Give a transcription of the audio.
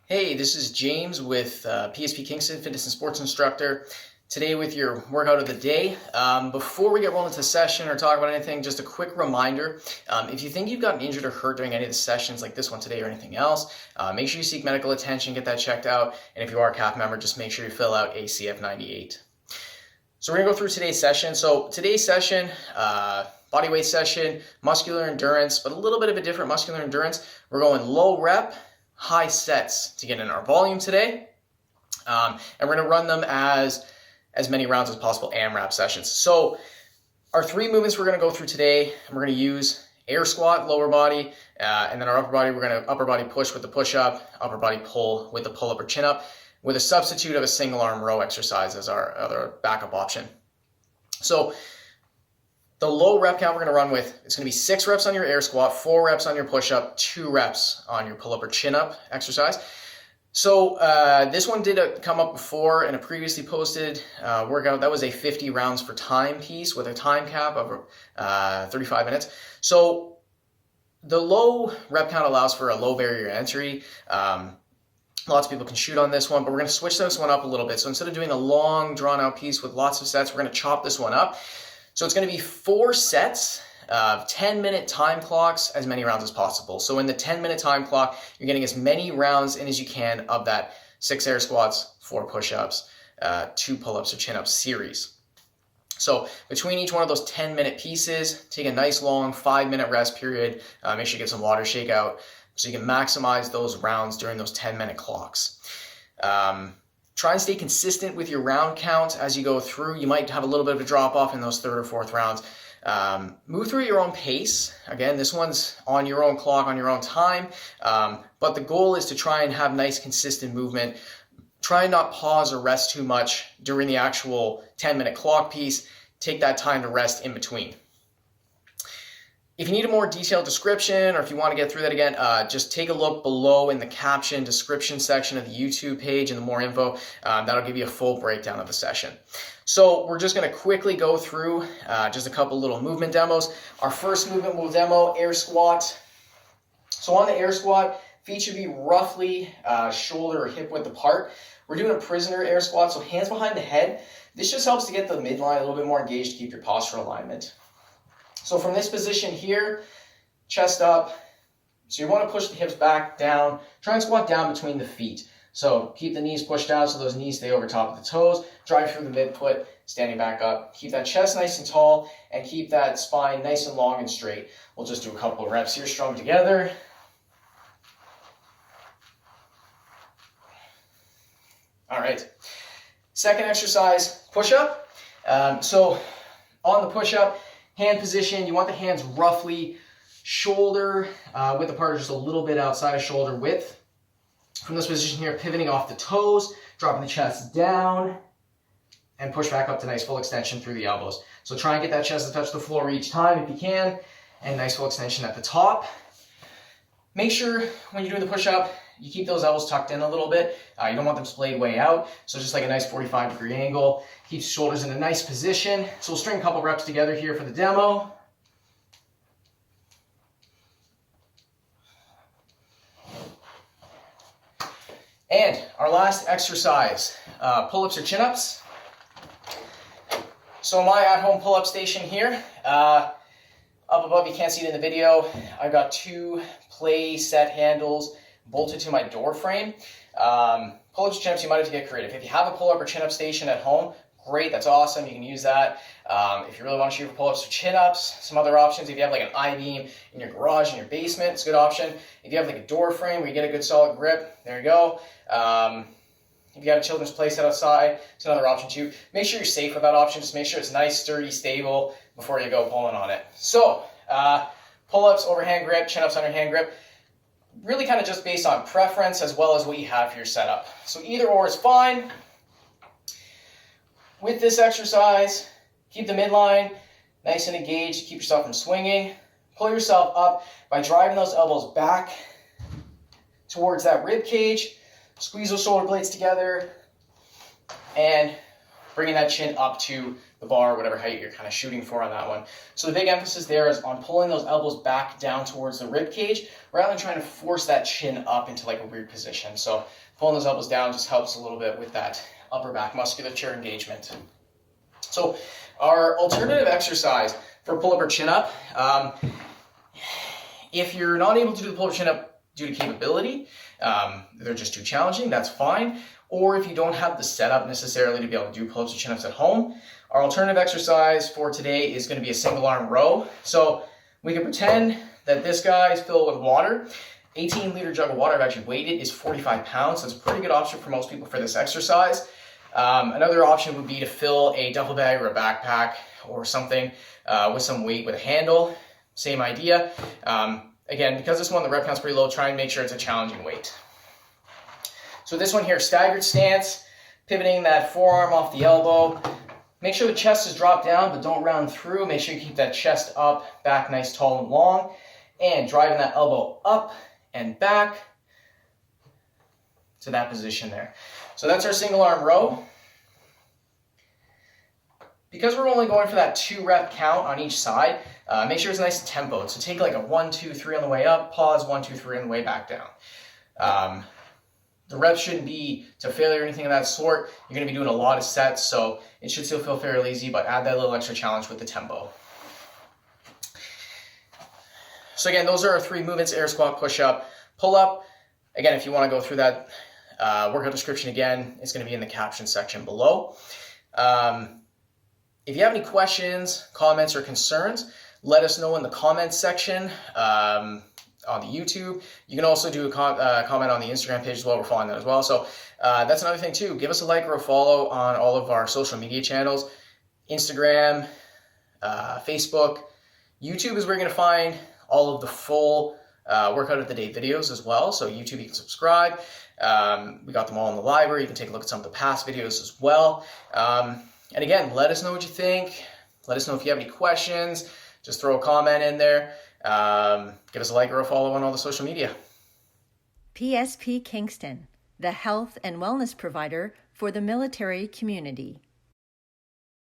Hey, this is James with PSP Kingston, fitness and sports instructor. Today with your workout of the day. Before we get rolling into the session or talk about anything, just a quick reminder. If you think you've gotten injured or hurt during any of the sessions like this one today or anything else, make sure you seek medical attention, get that checked out. And if you are a CAF member, just make sure you fill out ACF 98. So we're gonna go through today's session. So today's session, body weight session, muscular endurance, but a little bit of a different muscular endurance. We're going low rep, high sets to get in our volume today. And we're gonna run them as many rounds as possible, AMRAP sessions. So our three movements we're gonna go through today, we're gonna use air squat, lower body, and then our upper body, we're gonna upper body push with the push-up, upper body pull with the pull-up or chin-up, with a substitute of a single arm row exercise as our other backup option. So the low rep count we're going to run with, it's going to be 6 reps on your air squat, 4 reps on your push-up, 2 reps on your pull-up or chin-up exercise. So this one did come up before in a previously posted workout. That was a 50 rounds for time piece with a time cap of 35 minutes. So the low rep count allows for a low barrier entry. Lots of people can shoot on this one, but we're going to switch this one up a little bit. So instead of doing a long drawn-out piece with lots of sets, we're going to chop this one up. So it's going to be 4 sets of 10-minute time clocks, as many rounds as possible. So in the 10-minute time clock, you're getting as many rounds in as you can of that 6 air squats, 4 push-ups, 2 pull-ups or chin-ups series. So between each one of those 10-minute pieces, take a nice long 5-minute rest period. Make sure you get some water shakeout so you can maximize those rounds during those 10-minute clocks. Try and stay consistent with your round count as you go through. You might have a little bit of a drop off in those 3rd or 4th rounds. Move through at your own pace. Again, this one's on your own clock, on your own time. But the goal is to try and have nice consistent movement. Try and not pause or rest too much during the actual 10-minute clock piece. Take that time to rest in between. If you need a more detailed description or if you want to get through that again, just take a look below in the caption description section of the YouTube page and the more info. That'll give you a full breakdown of the session. So we're just going to quickly go through just a couple little movement demos. Our first movement we'll demo, air squat. So on the air squat, feet should be roughly shoulder or hip width apart. We're doing a prisoner air squat, so hands behind the head. This just helps to get the midline a little bit more engaged to keep your postural alignment. So from this position here, chest up, so you want to push the hips back, down, try and squat down between the feet. So keep the knees pushed out so those knees stay over top of the toes, drive through the mid-foot, standing back up. Keep that chest nice and tall and keep that spine nice and long and straight. We'll just do a couple of reps here, strung together. All right, second exercise, push-up. So on the push-up, hand position, you want the hands roughly shoulder width apart, just a little bit outside of shoulder width. From this position here, pivoting off the toes, dropping the chest down, and push back up to nice full extension through the elbows. So try and get that chest to touch the floor each time if you can, and nice full extension at the top. Make sure when you're doing the push-up, you keep those elbows tucked in a little bit. You don't want them splayed way out. So just like a nice 45-degree angle. Keeps shoulders in a nice position. So we'll string a couple reps together here for the demo. And our last exercise, pull-ups or chin-ups. So my at-home pull-up station here. Up above, you can't see it in the video, I've got 2 play set handles bolted to my door frame. Pull-ups, chin-ups, you might have to get creative. If you have a pull-up or chin-up station at home, great, that's awesome, you can use that. If you really want to shoot for pull-ups or chin-ups, some other options, if you have like an I-beam in your garage, in your basement, it's a good option. If you have like a door frame where you get a good solid grip, there you go. If you have a children's play set outside, it's another option too. Make sure you're safe with that option, just make sure it's nice, sturdy, stable before you go pulling on it. So, pull-ups, overhand grip, chin-ups, underhand grip. Really kind of just based on preference as well as what you have for your setup. So either or is fine. With this exercise, keep the midline nice and engaged, keep yourself from swinging. Pull yourself up by driving those elbows back towards that rib cage. Squeeze those shoulder blades together and bringing that chin up to the bar, whatever height you're kind of shooting for on that one. So the big emphasis there is on pulling those elbows back down towards the rib cage rather than trying to force that chin up into like a weird position. So pulling those elbows down just helps a little bit with that upper back musculature engagement. So our alternative exercise for pull-up or chin-up, if you're not able to do the pull-up or chin-up due to capability, they're just too challenging, that's fine. Or if you don't have the setup necessarily to be able to do pull-ups or chin-ups at home, our alternative exercise for today is going to be a single arm row. So we can pretend that this guy is filled with water. 18-liter jug of water, I've actually weighed it, is 45 pounds. So it's a pretty good option for most people for this exercise. Another option would be to fill a duffel bag or a backpack or something with some weight with a handle. Same idea. Again, because this one, the rep count's pretty low, try and make sure it's a challenging weight. So this one here, staggered stance, pivoting that forearm off the elbow. Make sure the chest is dropped down, but don't round through. Make sure you keep that chest up, back nice, tall, and long. And driving that elbow up and back to that position there. So that's our single arm row. Because we're only going for that 2 rep count on each side, make sure it's a nice tempo. So take like a 1, 2, 3 on the way up, pause, 1, 2, 3 on the way back down. The reps shouldn't be to failure or anything of that sort. You're going to be doing a lot of sets, so it should still feel fairly easy, but add that little extra challenge with the tempo. So again, those are our 3 movements: air squat, push up, pull up. Again, if you want to go through that workout description again, it's going to be in the caption section below. If you have any questions, comments, or concerns, let us know in the comments section on the YouTube. You can also do a comment on the Instagram page as well. We're following that as well. So that's another thing too. Give us a like or a follow on all of our social media channels. Instagram, Facebook, YouTube is where you're going to find all of the full workout of the day videos as well. So YouTube, you can subscribe. We got them all in the library. You can take a look at some of the past videos as well. And again, let us know what you think. Let us know if you have any questions. Just throw a comment in there. Give us a like or a follow on all the social media. PSP Kingston, the health and wellness provider for the military community.